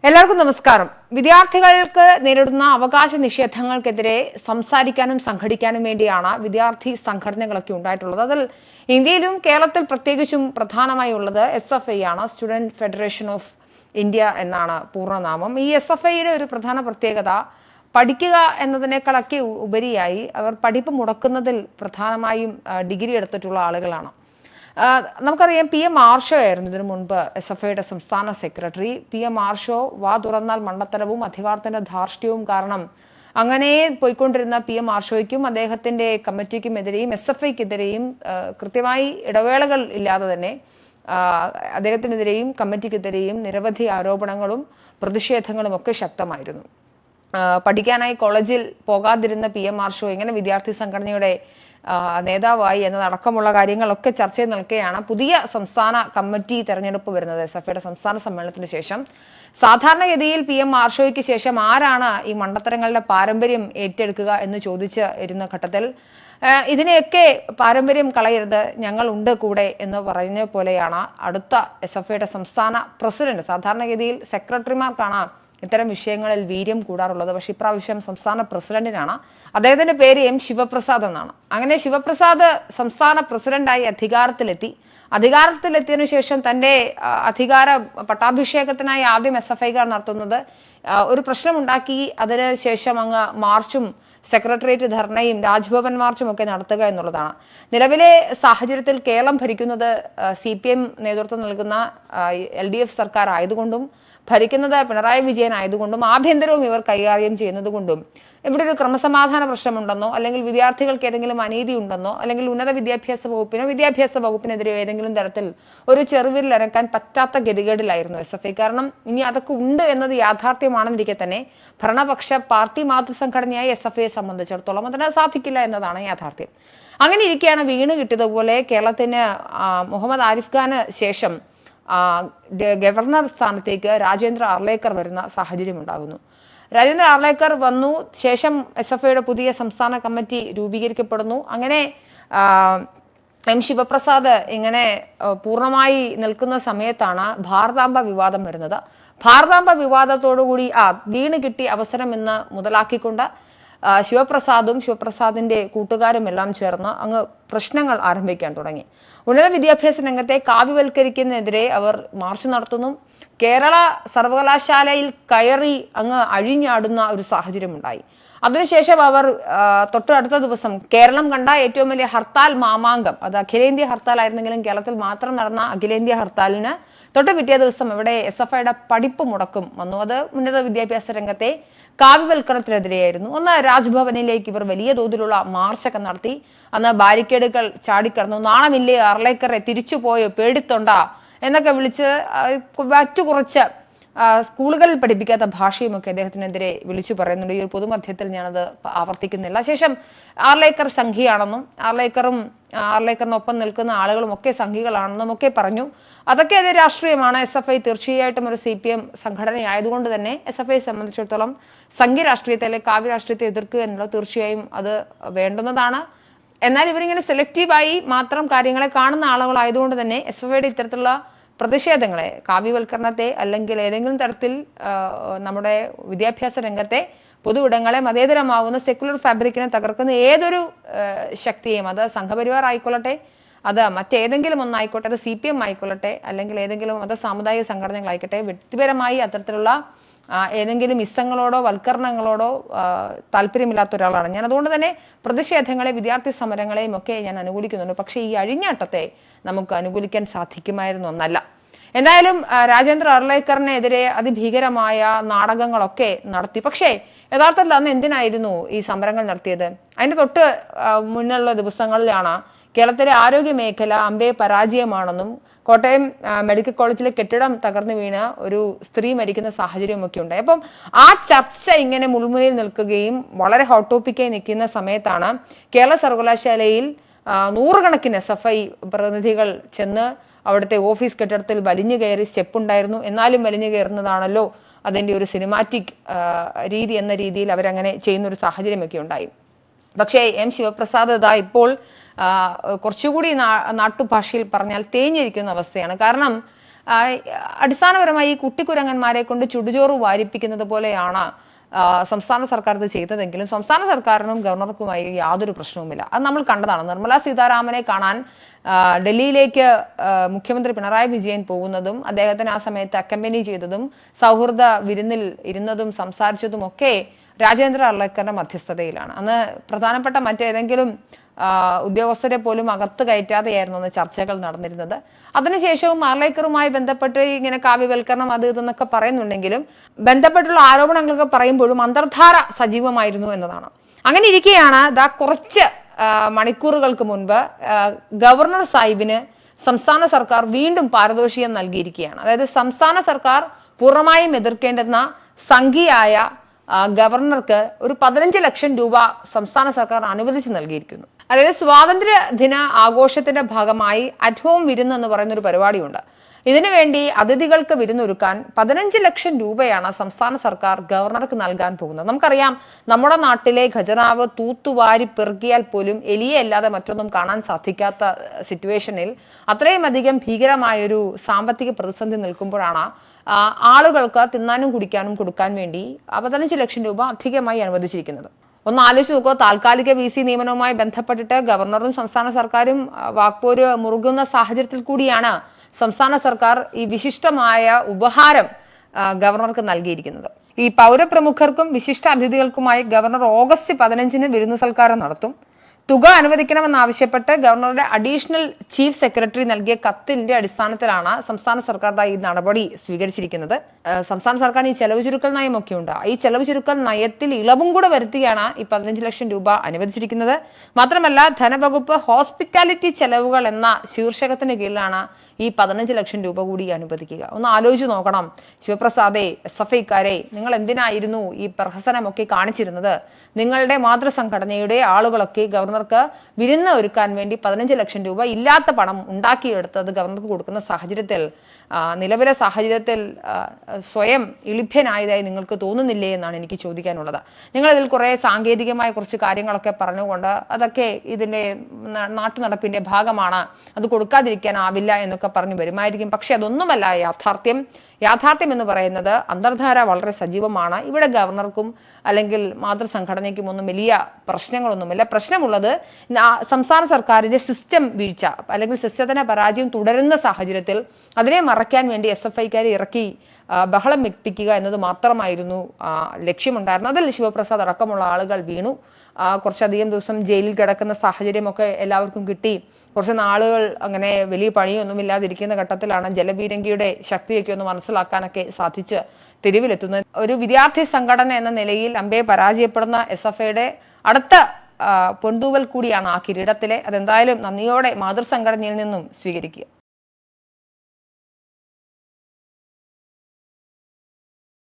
എല്ലാവർക്കും നമസ്കാരം. വിദ്യാർത്ഥികൾക്ക് നേരിടുന്ന അവകാശ നിഷേധങ്ങൾക്കെതിരെ സംസാരിക്കാനും സംഘടിക്കാനും വേണ്ടിയാണ് വിദ്യാർത്ഥി സംഘടനകളൊക്കെ ഉണ്ടായിട്ടുള്ളത്. അതിൽ ഇന്ത്യയിലും കേരളത്തിൽ പ്രത്യേകിച്ചും പ്രധാനമായി ഉള്ളത് SFI ആണ്, സ്റ്റുഡന്റ് ഫെഡറേഷൻ ഓഫ് ഇന്ത്യ എന്നാണ് പൂർണ്ണനാമം. ഈ SFIയുടെ ഒരു പ്രധാന പ്രത്യേകത പഠിക്കുക എന്നതിനേക്കാളൊക്കെ ഉപരിയായി അവർ പഠിപ്പ് മുടക്കുന്നതിൽ പ്രധാനമായും ഡിഗ്രി എടുത്തിട്ടുള്ള ആളുകളാണ്. നമുക്കറിയാം PM മാർഷോ ആയിരുന്നു ഇതിനു മുൻപ് SFIയുടെ സംസ്ഥാന സെക്രട്ടറി. PM മാർഷോ വാ തുറന്നാൽ മണ്ടത്തരവും അധികാരത്തിന്റെ ധാർഷ്ട്യവും കാരണം അങ്ങനെ പോയിക്കൊണ്ടിരുന്ന PM മാർഷോയ്ക്കും അദ്ദേഹത്തിന്റെ കമ്മിറ്റിക്കുമെതിരെയും SFIക്കെതിരെയും കൃത്യമായി ഇടവേളകൾ ഇല്ലാതെ തന്നെ അദ്ദേഹത്തിനെതിരെയും കമ്മിറ്റിക്കെതിരെയും നിരവധി ആരോപണങ്ങളും പ്രതിഷേധങ്ങളും ഒക്കെ ശക്തമായിരുന്നു. പഠിക്കാനായി കോളേജിൽ പോകാതിരുന്ന PM മാർഷോ എങ്ങനെ വിദ്യാർത്ഥി സംഘടനയുടെ നേതാവായി എന്നതടക്കമുള്ള കാര്യങ്ങളൊക്കെ ചർച്ചയിൽ നിൽക്കുകയാണ് പുതിയ സംസ്ഥാന കമ്മിറ്റി തെരഞ്ഞെടുപ്പ് വരുന്നത്. SFIയുടെ സംസ്ഥാന സമ്മേളനത്തിന് ശേഷം സാധാരണഗതിയിൽ PM മാർഷോയ്ക്ക് ശേഷം ആരാണ് ഈ മണ്ടത്തരങ്ങളുടെ പാരമ്പര്യം ഏറ്റെടുക്കുക എന്ന് ചോദിച്ച് ഇരുന്ന ഘട്ടത്തിൽ ഇതിനെയൊക്കെ പാരമ്പര്യം കളയരുത്, ഞങ്ങൾ ഉണ്ട് കൂടെ എന്ന് പറഞ്ഞ പോലെയാണ് അടുത്ത SFIയുടെ സംസ്ഥാന പ്രസിഡന്റ്. സാധാരണഗതിയിൽ സെക്രട്ടറിമാർക്കാണ് ഇത്തരം വിഷയങ്ങളിൽ വീര്യം കൂടാറുള്ളത്. പക്ഷേ ഇപ്രാവശ്യം സംസ്ഥാന പ്രസിഡന്റിനാണ്. അദ്ദേഹത്തിന്റെ പേര് M ശിവപ്രസാദ് എന്നാണ്. അങ്ങനെ ശിവപ്രസാദ് സംസ്ഥാന പ്രസിഡന്റായി അധികാരത്തിലെത്തിയതിനു ശേഷം തന്റെ അധികാര പട്ടാഭിഷേകത്തിനായി ആദ്യം SFIക്കാർ നടത്തുന്നത് ഒരു പ്രശ്നമുണ്ടാക്കി അതിന് ശേഷം അങ്ങ് മാർച്ചും സെക്രട്ടേറിയറ്റ് ധർണയും രാജ്ഭവൻ മാർച്ചും ഒക്കെ നടത്തുക എന്നുള്ളതാണ്. നിലവിലെ സാഹചര്യത്തിൽ കേരളം ഭരിക്കുന്നത് CPM നേതൃത്വം നൽകുന്ന LDF സർക്കാർ ആയതുകൊണ്ടും ഭരിക്കുന്നത് പിണറായി വിജയൻ ആയതുകൊണ്ടും ആഭ്യന്തരവും ഇവർ കൈകാര്യം ചെയ്യുന്നത് കൊണ്ടും ഇവിടെ ഒരു ക്രമസമാധാന പ്രശ്നമുണ്ടെന്നോ അല്ലെങ്കിൽ വിദ്യാർത്ഥികൾക്ക് ഏതെങ്കിലും അനീതി ഉണ്ടെന്നോ അല്ലെങ്കിൽ ഉന്നത വിദ്യാഭ്യാസ വകുപ്പിനെതിരെ ഏതെങ്കിലും തരത്തിൽ ഒരു ചെറുവിരൽ അനക്കാൻ പറ്റാത്ത ഗതികേടിലായിരുന്നു SFI. കാരണം ഇനി അതൊക്കെ ഉണ്ട് എന്നത് യാഥാർത്ഥ്യമാണെന്നിരിക്കെ തന്നെ ഭരണപക്ഷ പാർട്ടി മാതൃസംഘടനയായി SFIയെ സംബന്ധിച്ചിടത്തോളം അതിന് സാധിക്കില്ല എന്നതാണ് യാഥാർത്ഥ്യം. അങ്ങനെ ഇരിക്കെയാണ് വീണ് കിട്ടിയതുപോലെ കേരളത്തിന് മുഹമ്മദ് ആരിഫ് ഖാന് ശേഷം ഗവർണർ സ്ഥാനത്തേക്ക് രാജേന്ദ്ര അർലേക്കർ വരുന്ന സാഹചര്യം ഉണ്ടാകുന്നു. രാജേന്ദ്ര അർലേക്കർ വന്നു ശേഷം SFIയുടെ പുതിയ സംസ്ഥാന കമ്മിറ്റി രൂപീകരിക്കപ്പെടുന്നു. അങ്ങനെ M ശിവപ്രസാദ് ഇങ്ങനെ പൂർണ്ണമായി നിൽക്കുന്ന സമയത്താണ് ഭാരതാംബ വിവാദം വരുന്നത്. ഭാരതാംബ വിവാദത്തോടുകൂടി വീണ് കിട്ടിയ അവസരം എന്ന് മുതലാക്കിക്കൊണ്ട് ശിവപ്രസാദിന്റെ കൂട്ടുകാരും എല്ലാം ചേർന്ന് അങ്ങ് പ്രശ്നങ്ങൾ ആരംഭിക്കാൻ തുടങ്ങി. ഉന്നത വിദ്യാഭ്യാസ രംഗത്തെ കാവ്യവൽക്കരിക്കുന്നതിനെതിരെ അവർ മാർച്ച് നടത്തുന്നു. കേരള സർവകലാശാലയിൽ കയറി അങ്ങ് അഴിഞ്ഞാടുന്ന ഒരു സാഹചര്യം ഉണ്ടായി. അതിനുശേഷം അവർ തൊട്ടടുത്ത ദിവസം കേരളം കണ്ട ഏറ്റവും വലിയ ഹർത്താൽ മാമാങ്കം, അത് അഖിലേന്ത്യാ ഹർത്താൽ ആയിരുന്നെങ്കിലും കേരളത്തിൽ മാത്രം നടന്ന അഖിലേന്ത്യാ ഹർത്താലിന് തൊട്ട് പിറ്റേ ദിവസം ഇവിടെ SFIയുടെ പഠിപ്പ് മുടക്കും വന്നു. അത് ഉന്നത വിദ്യാഭ്യാസ രംഗത്തെ കാവ്യവൽക്കരണത്തിനെതിരെയായിരുന്നു. ഒന്ന് രാജ്ഭവനിലേക്ക് ഇവർ വലിയ തോതിലുള്ള മാർച്ചൊക്കെ നടത്തി. അന്ന് ബാരിക്കേഡുകൾ ചാടിക്കടന്നു. നാണമില്ലേ അർലേക്കറെ, തിരിച്ചുപോയോ, പേടിത്തൊണ്ട എന്നൊക്കെ വിളിച്ച് കുറച്ച് സ്കൂളുകളിൽ പഠിപ്പിക്കാത്ത ഭാഷയുമൊക്കെ അദ്ദേഹത്തിനെതിരെ വിളിച്ചു പറയുന്നുണ്ട്. ഈ ഒരു പൊതുമധ്യത്തിൽ ഞാനത് ആവർത്തിക്കുന്നില്ല. ശേഷം ആർലേക്കർ സംഘിയാണെന്നും ആർലേക്കറിനൊപ്പം നിൽക്കുന്ന ആളുകളും ഒക്കെ സംഘികളാണെന്നും ഒക്കെ പറഞ്ഞു. അതൊക്കെ അത് രാഷ്ട്രീയമാണ്. SFI തീർച്ചയായിട്ടും ഒരു CPM സംഘടനയായതുകൊണ്ട് തന്നെ SFIയെ സംബന്ധിച്ചിടത്തോളം സംഘി രാഷ്ട്രീയത്തെ അല്ലെങ്കിൽ കാവ്യ രാഷ്ട്രീയത്തെ എതിർക്കുക എന്നുള്ളത് തീർച്ചയായും അത് വേണ്ടുന്നതാണ്. എന്നാൽ ഇവരിങ്ങനെ സെലക്റ്റീവായി മാത്രം കാര്യങ്ങളെ കാണുന്ന ആളുകളായതുകൊണ്ട് തന്നെ SFIയുടെ ഇത്തരത്തിലുള്ള പ്രതിഷേധങ്ങളെ, കാവ്യവൽക്കരണത്തെ അല്ലെങ്കിൽ ഏതെങ്കിലും തരത്തിൽ നമ്മുടെ വിദ്യാഭ്യാസ രംഗത്തെ പൊതുവിടങ്ങളെ മതേതരമാവുന്ന സെക്കുലർ ഫാബ്രിക്കിനെ തകർക്കുന്ന ഏതൊരു ശക്തിയും, അത് സംഘപരിവാർ ആയിക്കൊള്ളട്ടെ, അത് മറ്റേതെങ്കിലും ഒന്നായിക്കോട്ടെ, അത് CPM ആയിക്കൊള്ളട്ടെ, അല്ലെങ്കിൽ ഏതെങ്കിലും മത സാമുദായിക സംഘടനകളായിക്കോട്ടെ, വ്യക്തിപരമായി അത്തരത്തിലുള്ള ഏതെങ്കിലും ഇസങ്ങളോടോ വൽക്കരണങ്ങളോടോ താല്പര്യമില്ലാത്ത ഒരാളാണ് ഞാൻ. അതുകൊണ്ട് തന്നെ പ്രതിഷേധങ്ങളെ, വിദ്യാർത്ഥി സമരങ്ങളെയും ഒക്കെ ഞാൻ അനുകൂലിക്കുന്നുണ്ട്. പക്ഷേ ഈ അഴിഞ്ഞാട്ടത്തെ നമുക്ക് അനുകൂലിക്കാൻ സാധിക്കുമായിരുന്നു ഒന്നല്ല. എന്തായാലും രാജേന്ദ്ര അർലേക്കറിനെതിരെ അതിഭീകരമായ നാടകങ്ങളൊക്കെ നടത്തി. പക്ഷേ യഥാർത്ഥത്തിൽ അന്ന് എന്തിനായിരുന്നു ഈ സമരങ്ങൾ നടത്തിയത്? അതിന്റെ തൊട്ട് മുന്നുള്ള ദിവസങ്ങളിലാണ് കേരളത്തിലെ ആരോഗ്യ മേഖല അമ്പേ പരാജയമാണെന്നും കോട്ടയം മെഡിക്കൽ കോളേജിലെ കെട്ടിടം തകർന്നു വീണ് ഒരു സ്ത്രീ മരിക്കുന്ന സാഹചര്യമൊക്കെ ഉണ്ടായി. അപ്പം ആ ചർച്ച ഇങ്ങനെ മുൾമുനയിൽ നിൽക്കുകയും വളരെ ഹോട്ട് ടോപ്പിക്കായി നിൽക്കുന്ന സമയത്താണ് കേരള സർവകലാശാലയിൽ നൂറുകണക്കിന് SFI പ്രതിനിധികൾ ചെന്ന് അവിടുത്തെ ഓഫീസ് കെട്ടിടത്തിൽ വലിഞ്ഞു കയറി. സ്റ്റെപ്പ് ഉണ്ടായിരുന്നു, എന്നാലും വലിഞ്ഞു കയറുന്നതാണല്ലോ അതിൻ്റെ ഒരു സിനിമാറ്റിക് രീതി എന്ന രീതിയിൽ അവരങ്ങനെ ചെയ്യുന്നൊരു സാഹചര്യമൊക്കെ ഉണ്ടായി. പക്ഷേ M ശിവപ്രസാദ് ഇപ്പോൾ കുറച്ചുകൂടി നാട്ടുഭാഷയിൽ പറഞ്ഞാൽ തേഞ്ഞിരിക്കുന്ന അവസ്ഥയാണ്. കാരണം അടിസ്ഥാനപരമായി ഈ കുട്ടിക്കുരങ്ങന്മാരെ കൊണ്ട് ചുടുചോറ് വാരിപ്പിക്കുന്നത് പോലെയാണ് സംസ്ഥാന സർക്കാർ ഇത് ചെയ്തതെങ്കിലും സംസ്ഥാന സർക്കാരിനും ഗവർണർക്കുമായി യാതൊരു പ്രശ്നവുമില്ല. അത് നമ്മൾ കണ്ടതാണ്. നിർമ്മലാ സീതാരാമനെ കാണാൻ ഡൽഹിയിലേക്ക് മുഖ്യമന്ത്രി പിണറായി വിജയൻ പോകുന്നതും അദ്ദേഹത്തിന് ആ സമയത്ത് അക്കമ്പനി ചെയ്തതും സൗഹൃദ വിരുന്നിൽ ഇരുന്നതും സംസാരിച്ചതും ഒക്കെ രാജേന്ദ്ര അർലേക്കറിന്റെ മധ്യസ്ഥതയിലാണ്. അന്ന് പ്രധാനപ്പെട്ട മറ്റേതെങ്കിലും ഉദ്യോഗസ്ഥരെ പോലും അകത്ത് കയറ്റാതെയായിരുന്നു അന്ന് ചർച്ചകൾ നടന്നിരുന്നത്. അതിനുശേഷവും അർലേക്കറുമായി ബന്ധപ്പെട്ട് ഇങ്ങനെ കാവ്യവൽക്കരണം അത് ഇതെന്നൊക്കെ പറയുന്നുണ്ടെങ്കിലും ബന്ധപ്പെട്ടുള്ള ആരോപണങ്ങളൊക്കെ പറയുമ്പോഴും അന്തർധാര സജീവമായിരുന്നു എന്നതാണ്. അങ്ങനെ ഇരിക്കെയാണ് കുറച്ച് മണിക്കൂറുകൾക്ക് മുൻപ് ഗവർണർ സാഹിബിന് സംസ്ഥാന സർക്കാർ വീണ്ടും പാരിതോഷികം നൽകിയിരിക്കുകയാണ്. അതായത് സംസ്ഥാന സർക്കാർ പൂർണ്ണമായും എതിർക്കേണ്ടുന്ന സംഖ്യയായ ഗവർണർക്ക് ഒരു 15 ലക്ഷം രൂപ സംസ്ഥാന സർക്കാർ അനുവദിച്ച് നൽകിയിരിക്കുന്നു. അതായത് സ്വാതന്ത്ര്യ ദിന ആഘോഷത്തിന്റെ ഭാഗമായി അറ്റ് ഹോം വിരുന്ന് എന്ന് പറയുന്ന ഒരു പരിപാടിയുണ്ട്. ഇതിനുവേണ്ടി അതിഥികൾക്ക് വിരുന്നൊരുക്കാൻ 15 ലക്ഷം രൂപയാണ് സംസ്ഥാന സർക്കാർ ഗവർണർക്ക് നൽകാൻ പോകുന്നത്. നമുക്കറിയാം, നമ്മുടെ നാട്ടിലെ ഖജനാവ് തൂത്തുവാരി പെറുക്കിയാൽ പോലും എലിയെ അല്ലാതെ മറ്റൊന്നും കാണാൻ സാധിക്കാത്ത സിറ്റുവേഷനിൽ അത്രയും അധികം ഭീകരമായൊരു സാമ്പത്തിക പ്രതിസന്ധി നിൽക്കുമ്പോഴാണ് ആളുകൾക്ക് തിന്നാനും കുടിക്കാനും കൊടുക്കാൻ വേണ്ടി 15 ലക്ഷം രൂപ അധികമായി അനുവദിച്ചിരിക്കുന്നത്. ഒന്ന് ആലോചിച്ച് നോക്കുക. താൽക്കാലിക VC നിയമനവുമായി ബന്ധപ്പെട്ടിട്ട് ഗവർണറും സംസ്ഥാന സർക്കാരും വാക്പോര് മുറുകുന്ന സാഹചര്യത്തിൽ കൂടിയാണ് സംസ്ഥാന സർക്കാർ ഈ വിശിഷ്ടമായ ഉപഹാരം ഗവർണർക്ക് നൽകിയിരിക്കുന്നത്. ഈ പൗരപ്രമുഖർക്കും വിശിഷ്ട അതിഥികൾക്കുമായി ഗവർണർ ഓഗസ്റ്റ് 15-ന് വിരുന്നു സൽക്കാരം നടത്തും. തുക അനുവദിക്കണമെന്നാവശ്യപ്പെട്ട് ഗവർണറുടെ അഡീഷണൽ ചീഫ് സെക്രട്ടറി നൽകിയ കത്തിന്റെ അടിസ്ഥാനത്തിലാണ് സംസ്ഥാന സർക്കാർ ഈ നടപടി സ്വീകരിച്ചിരിക്കുന്നത്. സംസ്ഥാന സർക്കാരിന് ഈ ചെലവ് ചുരുക്കൽ നയമൊക്കെ ഉണ്ട്. ഈ ചെലവ് ചുരുക്കൽ നയത്തിൽ ഇളവും കൂടെ വരുത്തിയാണ് ഈ 15 ലക്ഷം രൂപ അനുവദിച്ചിരിക്കുന്നത്. മാത്രമല്ല, ധനവകുപ്പ് ഹോസ്പിറ്റാലിറ്റി ചെലവുകൾ എന്ന ശീർഷകത്തിന് കീഴിലാണ് ഈ 15 ലക്ഷം രൂപ കൂടി അനുവദിക്കുക. ഒന്ന് ആലോചിച്ച് നോക്കണം. ശിവപ്രസാദെ, SFIക്കാരെ, നിങ്ങൾ എന്തിനായിരുന്നു ഈ പ്രഹസനമൊക്കെ കാണിച്ചിരുന്നത്? നിങ്ങളുടെ മാതൃസംഘടനയുടെ ആളുകളൊക്കെ ഗവർണർക്ക് വിരുന്ന് ഒരുക്കാൻ വേണ്ടി 15 ലക്ഷം രൂപ ഇല്ലാത്ത പണം ഉണ്ടാക്കിയെടുത്തത് ഗവർണർക്ക് കൊടുക്കുന്ന സാഹചര്യത്തിൽ, നിലവിലെ സാഹചര്യത്തിൽ സ്വയം ഇളിഭ്യനായതായി നിങ്ങൾക്ക് തോന്നുന്നില്ലേ എന്നാണ് എനിക്ക് ചോദിക്കാനുള്ളത്. നിങ്ങളിതിൽ കുറേ സാങ്കേതികമായ കുറച്ച് കാര്യങ്ങളൊക്കെ പറഞ്ഞുകൊണ്ട് അതൊക്കെ ഇതിൻ്റെ നാട്ടുനടപ്പിൻ്റെ ഭാഗമാണ്, അത് കൊടുക്കാതിരിക്കാനാവില്ല എന്നൊക്കെ പറഞ്ഞു വരുമായിരിക്കും. പക്ഷെ അതൊന്നുമല്ല യാഥാർത്ഥ്യം. യാഥാർത്ഥ്യം എന്ന് പറയുന്നത് അന്തർധാര വളരെ സജീവമാണ്. ഇവിടെ ഗവർണർക്കും അല്ലെങ്കിൽ മാതൃസംഘടനയ്ക്കും ഒന്നും വലിയ പ്രശ്നങ്ങളൊന്നുമില്ല. പ്രശ്നമുള്ളത് സംസ്ഥാന സർക്കാരിന്റെ സിസ്റ്റം വീഴ്ച അല്ലെങ്കിൽ സിസ്റ്റത്തിന്റെ പരാജയം തുടരുന്ന സാഹചര്യത്തിൽ അതിനെ മറയ്ക്കാൻ വേണ്ടി SFIക്കാരെ ഇറക്കി ബഹളം വെപ്പിക്കുക എന്നത് മാത്രമായിരുന്നു ലക്ഷ്യമുണ്ടായിരുന്നത്. അതിൽ ശിവപ്രസാദ് അടക്കമുള്ള ആളുകൾ വീണു. കുറച്ചധികം ദിവസം ജയിലിൽ കിടക്കുന്ന സാഹചര്യമൊക്കെ എല്ലാവർക്കും കിട്ടി. കുറച്ച് നാളുകൾ അങ്ങനെ വലിയ പണിയൊന്നുമില്ലാതിരിക്കുന്ന ഘട്ടത്തിലാണ് ജലബീരങ്കിയുടെ ശക്തിയൊക്കെ ഒന്ന് മനസ്സിലാക്കാനൊക്കെ സാധിച്ച് തെരുവിലെത്തുന്നത്. ഒരു വിദ്യാർത്ഥി സംഘടന എന്ന നിലയിൽ അമ്പയെ പരാജയപ്പെടുന്ന SFIയുടെ അടുത്ത പൊന്തൂവൽ കൂടിയാണ് ആ കിരീടത്തിലെ. അതെന്തായാലും നന്ദിയോടെ മാതൃസംഘടനയിൽ നിന്നും സ്വീകരിക്കുക.